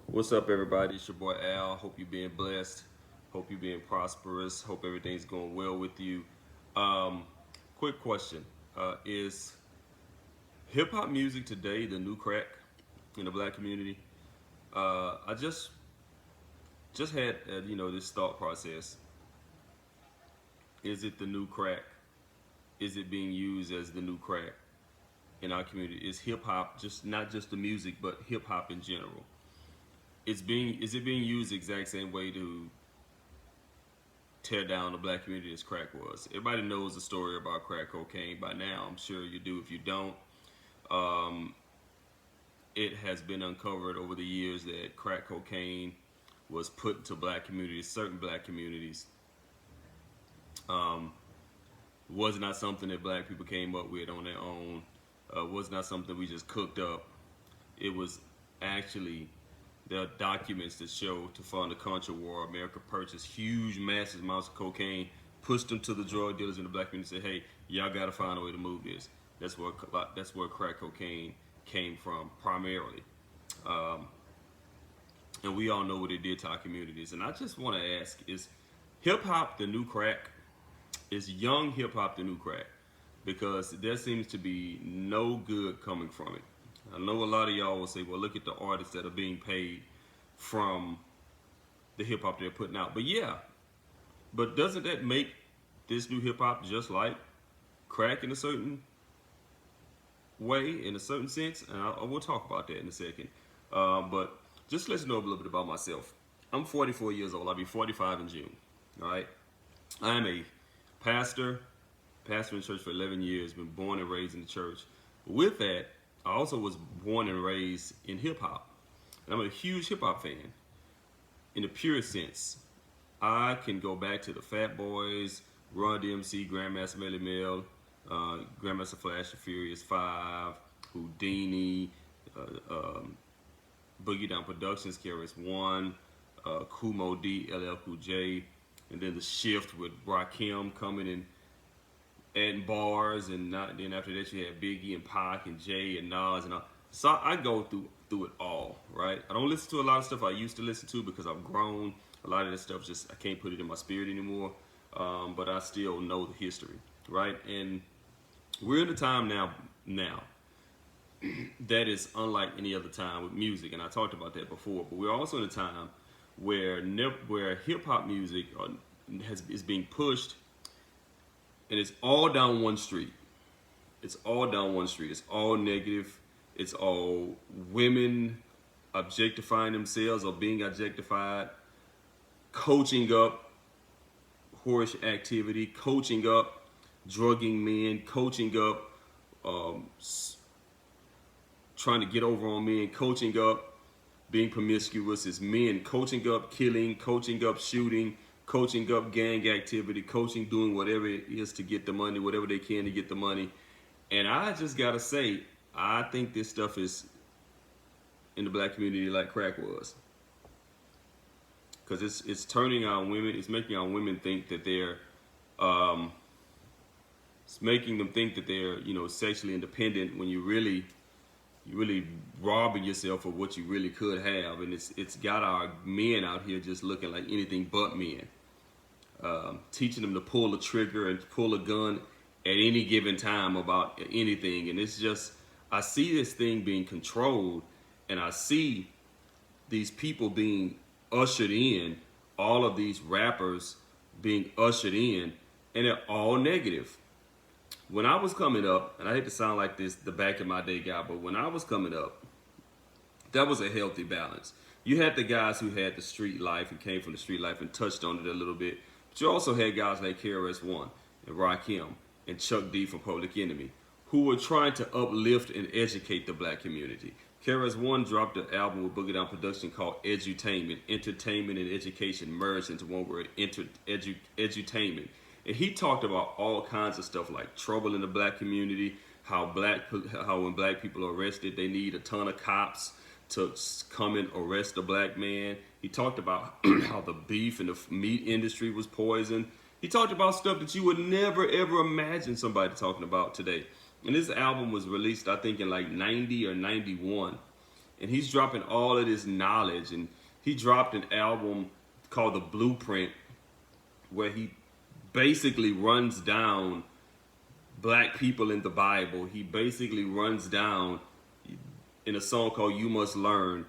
What's up, everybody? It's your boy Al. Hope you're being blessed. Hope you're being prosperous. Hope everything's going well with you. Um, Quick question: Is hip hop music today the new crack in the black community? I just had this thought process. Is it the new crack? Is it being used as the new crack in our community? Is hip hop just not just the music, but hip hop in general? Is it being used the exact same way to tear down the black community as crack was? Everybody knows the story about crack cocaine by now. I'm sure you do. If you don't, um, it has been uncovered over the years that crack cocaine was put into black communities, certain black communities. Um, was not something that black people came up with on their own. Was not something we just cooked up. It was actually there are documents that show to fund the country war, America purchased huge, massive amounts of cocaine, pushed them to the drug dealers in the black community, and said, "Hey, y'all got to find a way to move this." That's where crack cocaine came from primarily, um, and we all know what it did to our communities. And I just want to ask: Is hip hop the new crack? Is young hip hop the new crack? Because there seems to be no good coming from it. I know a lot of y'all will say, well, look at the artists that are being paid from the hip hop they're putting out. But yeah, but doesn't that make this new hip hop just like crack in a certain way, in a certain sense? And I will talk about that in a second. But just let's know a little bit about myself. I'm 44 years old. I'll be 45 in June. All right. I am a pastor, pastor in church for 11 years, been born and raised in the church. With that, I also was born and raised in hip hop. And I'm a huge hip hop fan in the purest sense. I can go back to the Fat Boys, Run DMC, Grandmaster Melly Mel, Grandmaster Flash the Furious 5, Houdini, Boogie Down Productions, KRS One, Kumo D, LL Cool J, and then the shift with Rakim coming in adding bars, and then after that you had Biggie and Pac and Jay and Nas and all. So I go through it all, right? I don't listen to a lot of stuff I used to listen to because I've grown. A lot of this stuff just I can't put it in my spirit anymore. But I still know the history, right? And we're in a time now that is unlike any other time with music, and I talked about that before. But we're also in a time where hip hop music is being pushed, and it's all down one street. It's all down one street. It's all negative. It's all women objectifying themselves or being objectified, coaching up whorish activity, coaching up drugging men, coaching up um, trying to get over on men, coaching up being promiscuous. It's men coaching up killing, coaching up shooting, coaching up gang activity, coaching doing whatever it is to get the money, whatever they can to get the money. And I just gotta say, I think this stuff is in the black community like crack was, because it's turning on women. It's making our women think that they're, um, it's making them think that they're sexually independent when you really robbing yourself of what you really could have, and it's got our men out here just looking like anything but men. Teaching them to pull the trigger and pull a gun at any given time about anything, and it's just I see this thing being controlled, and I see these people being ushered in, all of these rappers being ushered in, and they're all negative. When I was coming up, and I hate to sound like this, the back of my day guy, but when I was coming up, that was a healthy balance. You had the guys who had the street life and came from the street life and touched on it a little bit, but you also had guys like KRS One and Rakim and Chuck D from Public Enemy who were trying to uplift and educate the black community. KRS One dropped an album with Boogie Down Production called Edutainment. Entertainment and education merged into one word, edutainment. And he talked about all kinds of stuff like trouble in the black community, how when black people are arrested, they need a ton of cops to come and arrest a black man. He talked about how the beef and the meat industry was poisoned. He talked about stuff that you would never ever imagine somebody talking about today. And this album was released, I think, in like 90 or 91. and he's dropping all of this knowledge. And he dropped an album called The Blueprint, where he basically runs down black people in the Bible. He basically runs down in a song called You Must Learn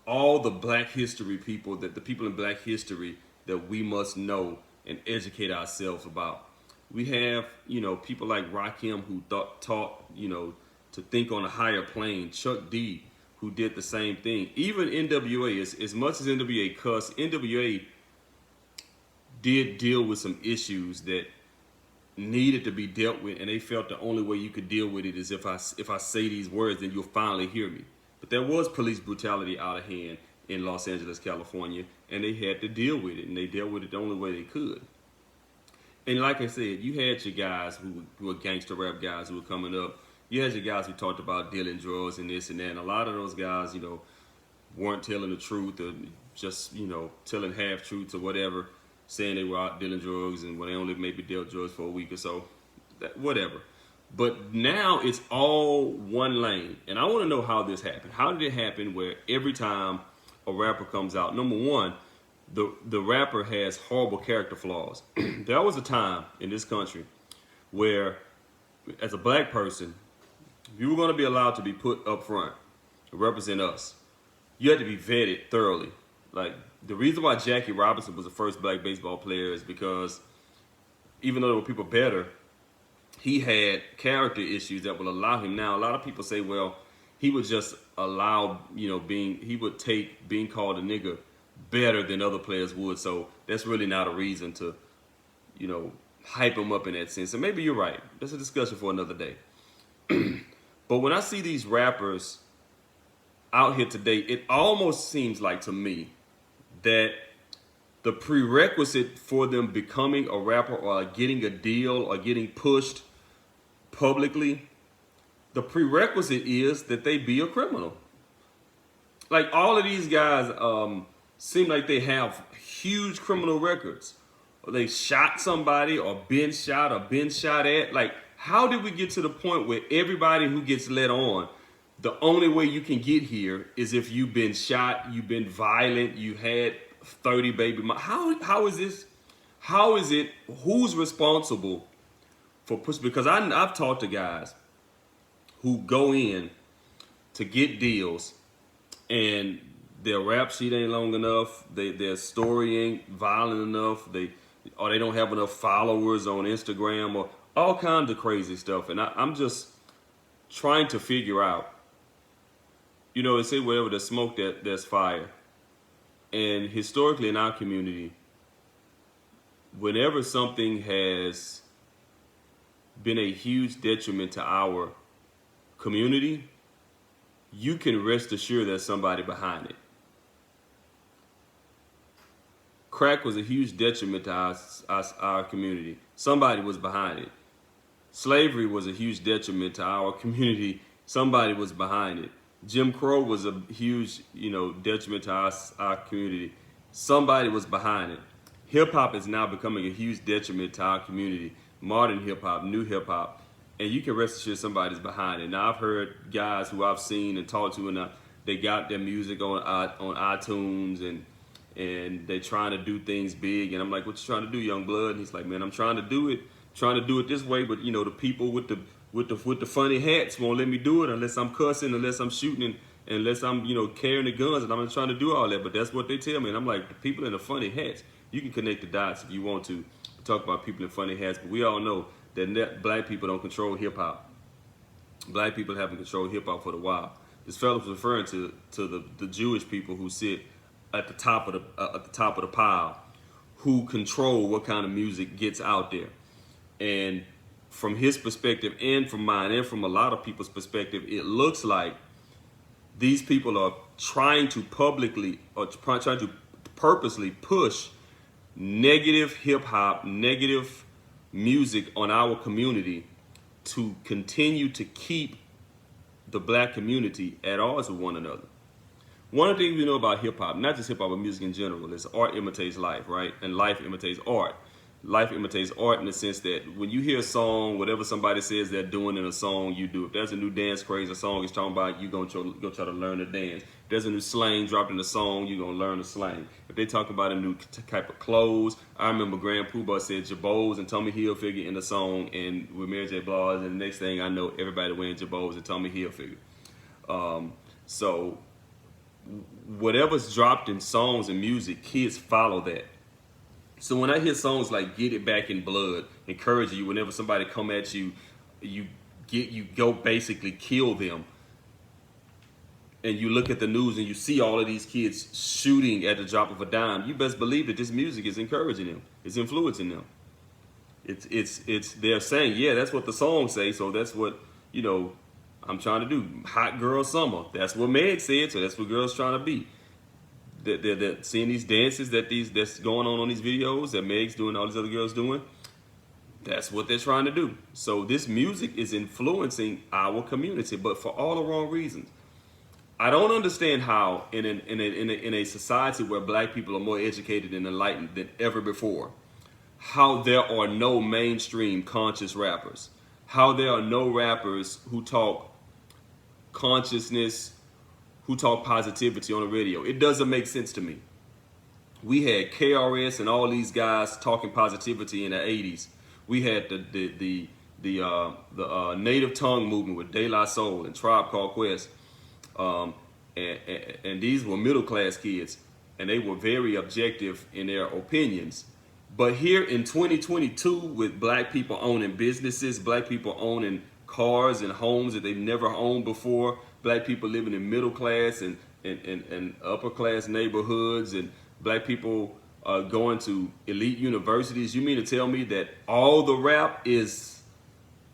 all the black history people, that the people in black history that we must know and educate ourselves about. We have, people like Rakim who taught, to think on a higher plane. Chuck D, who did the same thing. Even NWA, as much as NWA cussed, NWA did deal with some issues that needed to be dealt with, and they felt the only way you could deal with it is if I say these words, then you'll finally hear me. But there was police brutality out of hand in Los Angeles, California, and they had to deal with it, and they dealt with it the only way they could. And like I said, you had your guys who were gangster rap guys who were coming up. You had your guys who talked about dealing drugs and this and that. And a lot of those guys, weren't telling the truth, or just, telling half truths or whatever, saying they were out dealing drugs and when they only maybe dealt drugs for a week or so, whatever. But now it's all one lane. And I want to know how this happened. How did it happen where every time a rapper comes out, number one, the rapper has horrible character flaws. There was a time in this country where, as a black person, if you were going to be allowed to be put up front to represent us, you had to be vetted thoroughly. Like, the reason why Jackie Robinson was the first black baseball player is because even though there were people better, he had character issues that would allow him. Now, a lot of people say, well, he would just allow, he would take being called a nigger better than other players would. So that's really not a reason to, hype him up in that sense. And maybe you're right. That's a discussion for another day. But when I see these rappers out here today, it almost seems like to me that the prerequisite for them becoming a rapper or getting a deal or getting pushed publicly, the prerequisite is that they be a criminal. Like, all of these guys seem like they have huge criminal records. Or they shot somebody or been shot at. Like, how did we get to the point where everybody who gets let on, the only way you can get here is if you've been shot, you've been violent, you had 30 baby moms? How is this? How is it? Who's responsible for push? Because I've talked to guys who go in to get deals, and their rap sheet ain't long enough, their story ain't violent enough, they don't have enough followers on Instagram, or all kinds of crazy stuff. And I'm just trying to figure out, they say wherever there's smoke, there's fire. And historically in our community, whenever something has been a huge detriment to our community, you can rest assured there's somebody behind it. Crack was a huge detriment to our community. Somebody was behind it. Slavery was a huge detriment to our community. Somebody was behind it. Jim Crow was a huge, detriment to our community. Somebody was behind it. Hip hop is now becoming a huge detriment to our community. Modern hip hop, new hip hop, and you can rest assured somebody's behind it. Now, I've heard guys who I've seen and talked to, and they got their music on iTunes, and they trying to do things big. And I'm like, "What you trying to do, young blood?" And he's like, "Man, I'm trying to do it this way, but the people with the funny hats won't let me do it unless I'm cussing, unless I'm shooting, and unless I'm carrying the guns, and I'm trying to do all that." But that's what they tell me, and I'm like, the people in the funny hats, you can connect the dots if you want to talk about people in funny hats, but we all know that black people don't control hip hop. Black people haven't controlled hip hop for a while. This fellow was referring to the Jewish people who sit at the top of the pile, who control what kind of music gets out there. And from his perspective, and from mine, and from a lot of people's perspective, it looks like these people are trying to purposely push negative hip hop, negative music on our community to continue to keep the black community at odds with one another. One of the things we know about hip hop, not just hip hop, but music in general, is art imitates life, right? And life imitates art. life imitates art in the sense that when you hear a song, whatever somebody says they're doing in a song, you do. If there's a new dance craze a song is talking about, you're going to go try to learn to dance. If there's a new slang dropped in the song, you're going to learn the slang. If they talk about a new type of clothes, I remember Grand Poobah said Jabos and Tommy Hilfiger in the song, and with Mary J. Blige, and the next thing I know, everybody wearing Jabos and Tommy Hilfiger. So whatever's dropped in songs and music, kids follow that. So when I hear songs like "Get It Back in Blood," encourage you whenever somebody come at you, you go basically kill them. And you look at the news and you see all of these kids shooting at the drop of a dime. You best believe that this music is encouraging them. It's influencing them. It's they're saying, yeah, that's what the song say. So that's what I'm trying to do. Hot girl summer. That's what Meg said. So that's what girls trying to be. They're seeing these dances that's going on these videos that Meg's doing, all these other girls doing. That's what they're trying to do. So this music is influencing our community, but for all the wrong reasons. I don't understand how in a society where black people are more educated and enlightened than ever before, how there are no mainstream conscious rappers, how there are no rappers who talk consciousness, who talk positivity on the radio. It doesn't make sense to me. We had KRS and all these guys talking positivity in the 80s. We had the native tongue movement with De La Soul and Tribe Called Quest. And these were middle class kids, and they were very objective in their opinions. But here in 2022, with black people owning businesses, black people owning cars and homes that they've never owned before, black people living in middle class and upper class neighborhoods, and black people going to elite universities, you mean to tell me that all the rap is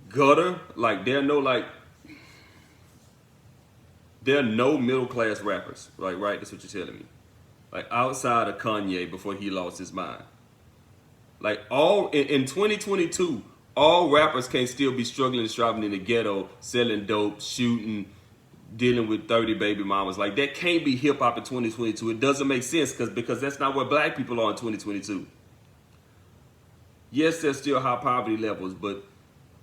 gutter? Like there are no middle class rappers, right? That's what you're telling me. Like outside of Kanye before he lost his mind. Like all in 2022, all rappers can't still be struggling and striving in the ghetto, selling dope, shooting, dealing with 30 baby mamas. Like that can't be hip hop in 2022. It doesn't make sense because that's not where black people are in 2022. Yes, there's still high poverty levels, but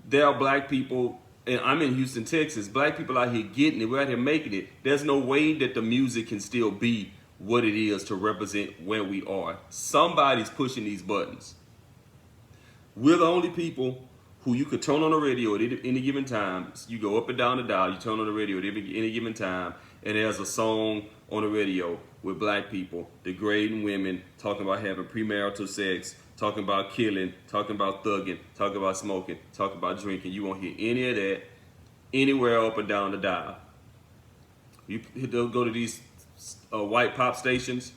there are black people. And I'm in Houston, Texas. Black people out here getting it. We're out here making it. There's no way that the music can still be what it is to represent where we are. Somebody's pushing these buttons. We're the only people who you could turn on the radio at any given time. You go up and down the dial. You turn on the radio at any given time, and there's a song on the radio with black people degrading women, talking about having premarital sex, talking about killing, talking about thugging, talking about smoking, talking about drinking. You won't hear any of that anywhere up and down the dial. They'll go to these white pop stations.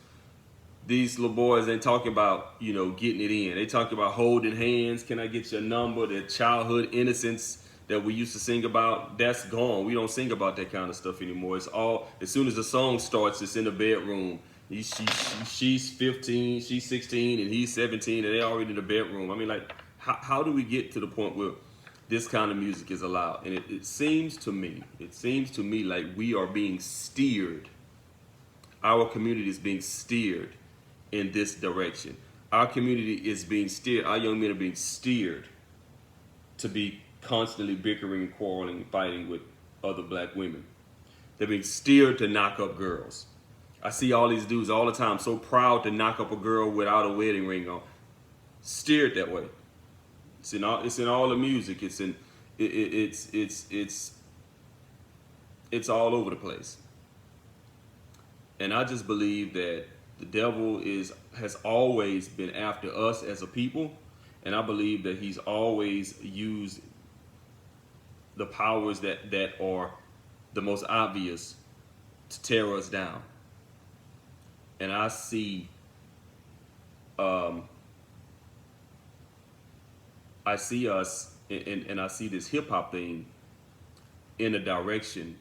These little boys ain't talking about, getting it in. They talking about holding hands. Can I get your number? The childhood innocence that we used to sing about, that's gone. We don't sing about that kind of stuff anymore. It's all, as soon as the song starts, it's in the bedroom. She's 15, she's 16, and he's 17, and they're already in the bedroom. I mean, like, how do we get to the point where this kind of music is allowed? And it seems to me like we are being steered. Our community is being steered in this direction. Our community is being steered. Our young men are being steered to be constantly bickering, quarreling, fighting with other black women. They're being steered to knock up girls. I see all these dudes all the time so proud to knock up a girl without a wedding ring on. Steered that way. It's in all the music. It's all over the place. And I just believe that the devil has always been after us as a people, and I believe that he's always used the powers that are the most obvious to tear us down. And I see us and I see this hip hop thing in a direction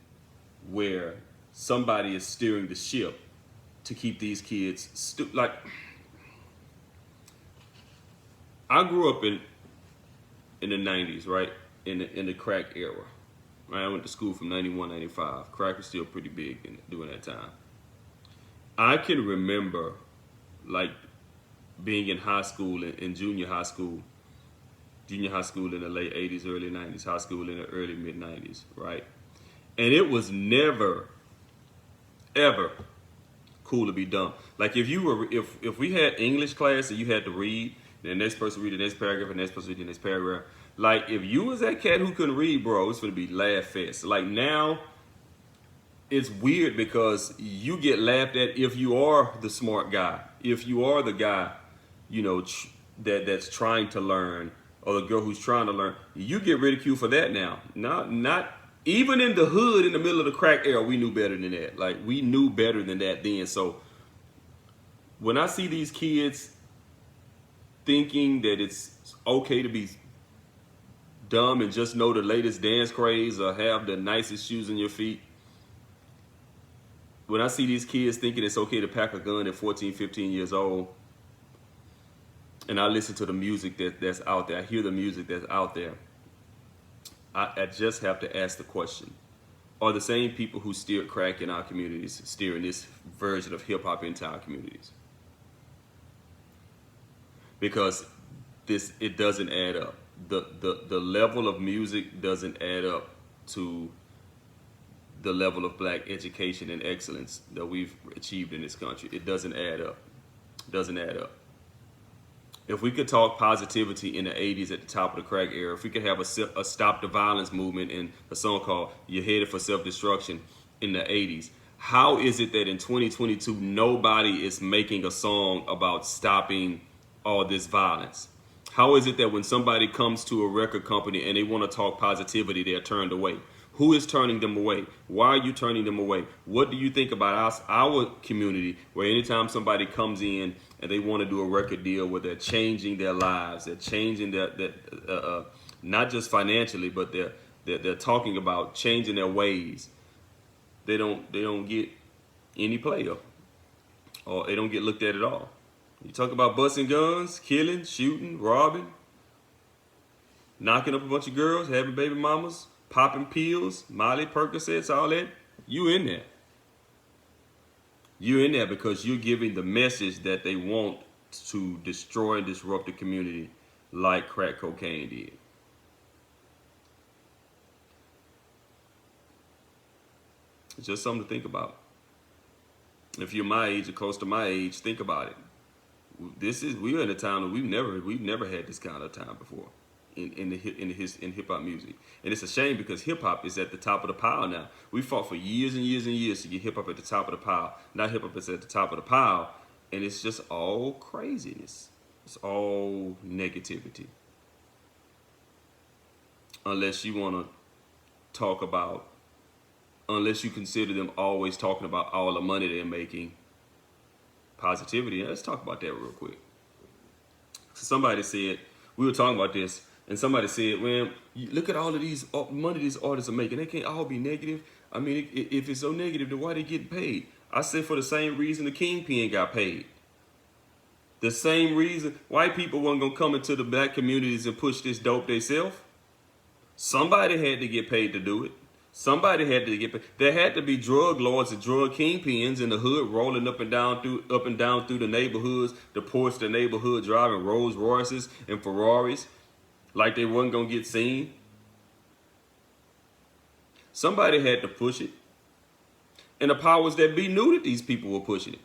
where somebody is steering the ship to keep these kids like. I grew up in the 90s, right? In the crack era. Right? I went to school from 91, 95. Crack was still pretty big during that time. I can remember like being in high school and junior high school in the late 80s, early 90s, high school in the early mid 90s, right? And it was never, ever cool to be dumb. Like if we had English class and you had to read, and the next person read the next paragraph, and the next person read the next paragraph. Like if you was that cat who couldn't read, bro, it's gonna be laugh fest. Like now, it's weird because you get laughed at if you are the smart guy, if you are the guy, you know, that's trying to learn, or the girl who's trying to learn. You get ridiculed for that now. Not even in the hood, in the middle of the crack era, we knew better than that. Like we knew better than that then. So when I see these kids thinking that it's okay to be dumb and just know the latest dance craze or have the nicest shoes on your feet, when I see these kids thinking it's okay to pack a gun at 14, 15 years old, and I listen to the music that's out there, I hear the music that's out there, I just have to ask the question, are the same people who steered crack in our communities steering this version of hip hop into our communities? Because it doesn't add up. The level of music doesn't add up to the level of black education and excellence that we've achieved in this country. It doesn't add up. It doesn't add up. If we could talk positivity in the 80s at the top of the crack era, if we could have a stop the violence movement and a song called You're Headed for Self-Destruction in the 80s, how is it that in 2022 nobody is making a song about stopping all this violence? How is it that when somebody comes to a record company and they want to talk positivity, they're turned away? Who is turning them away? Why are you turning them away? What do you think about our community, where anytime somebody comes in and they want to do a record deal where they're changing their lives, they're changing not just financially, but they're talking about changing their ways, they don't get any play up, or they don't get looked at all. You talk about busting guns, killing, shooting, robbing, knocking up a bunch of girls, having baby mamas, popping pills, Molly, Percocets, all that. You in there. You're in there because you're giving the message that they want to destroy and disrupt the community like crack cocaine did. It's just something to think about. If you're my age or close to my age, think about it. We're in a time that we've never had this kind of time before in hip hop music, and it's a shame because hip hop is at the top of the pile now. We fought for years and years and years to get hip hop at the top of the pile. Now hip hop is at the top of the pile, and it's just all craziness. It's all negativity. Unless you want to unless you consider them always talking about all the money they're making. Positivity. Let's talk about that real quick. So somebody said, we were talking about this, and somebody said, man, look at all of these money these artists are making. They can't all be negative. I mean, if it's so negative, then why they getting paid? I said for the same reason the Kingpin got paid. The same reason white people weren't going to come into the black communities and push this dope themselves. Somebody had to get paid to do it. Somebody had to get paid. There had to be drug lords and drug kingpins in the hood rolling up and down through the neighborhoods, the porch of the neighborhood, driving Rolls Royces and Ferraris like they wasn't gonna get seen. Somebody had to push it. And the powers that be knew that these people were pushing it.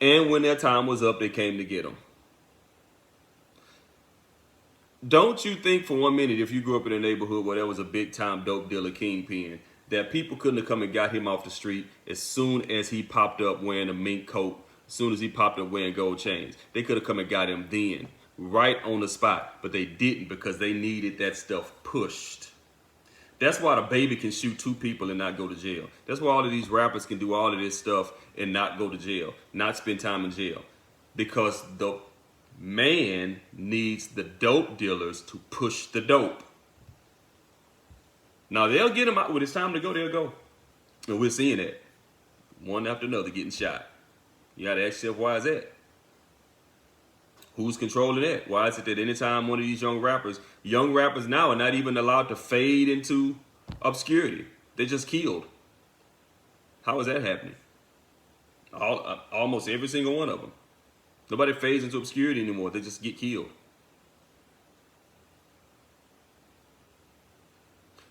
And when their time was up, they came to get them. Don't you think for 1 minute, if you grew up in a neighborhood where there was a big time dope dealer kingpin, that people couldn't have come and got him off the street as soon as he popped up wearing a mink coat, as soon as he popped up wearing gold chains? They could have come and got him then, right on the spot, but they didn't because they needed that stuff pushed. That's why the baby can shoot 2 people and not go to jail. That's why all of these rappers can do all of this stuff and not go to jail, not spend time in jail, because the man needs the dope dealers to push the dope. Now they'll get them out when it's time to go. They'll go, and we're seeing that one after another getting shot. You got to ask yourself, why is that? Who's controlling that? Why is it that anytime one of these young rappers now are not even allowed to fade into obscurity? They're just killed. How is that happening? Almost every single one of them. Nobody fades into obscurity anymore. They just get killed.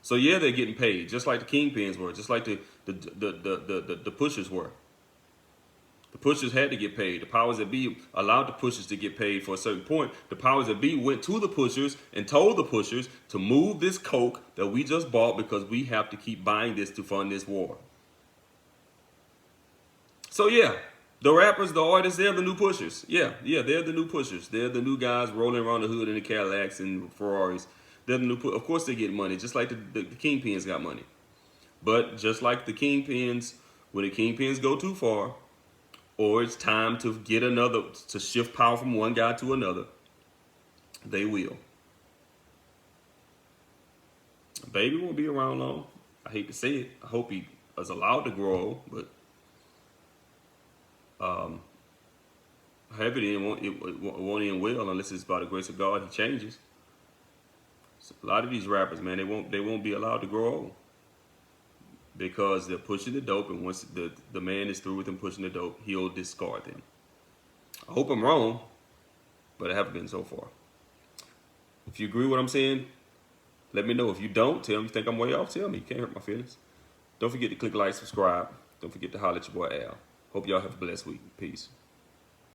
So yeah, they're getting paid, just like the kingpins were, just like the pushers were. The pushers had to get paid. The powers that be allowed the pushers to get paid for a certain point. The powers that be went to the pushers and told the pushers to move this coke that we just bought because we have to keep buying this to fund this war. So yeah, the rappers, the artists, they're the new pushers. Yeah, they're the new pushers. They're the new guys rolling around the hood in the Cadillacs and Ferraris. They're the new. Of course, they get money, just like the kingpins got money. But just like the kingpins, when the kingpins go too far, or it's time to get another, to shift power from one guy to another, they will. Baby won't be around long. I hate to say it. I hope he is allowed to grow old, but however it won't end well unless it's by the grace of God he changes. So a lot of these rappers, man, they won't be allowed to grow old because they're pushing the dope, and once the man is through with them pushing the dope, he'll discard them. I hope I'm wrong, but I haven't been so far. If you agree with what I'm saying, let me know. If you don't, tell me you think I'm way off. Tell me. You can't hurt my feelings. Don't forget to click like, subscribe. Don't forget to holler at your boy Al. Hope y'all have a blessed week. Peace.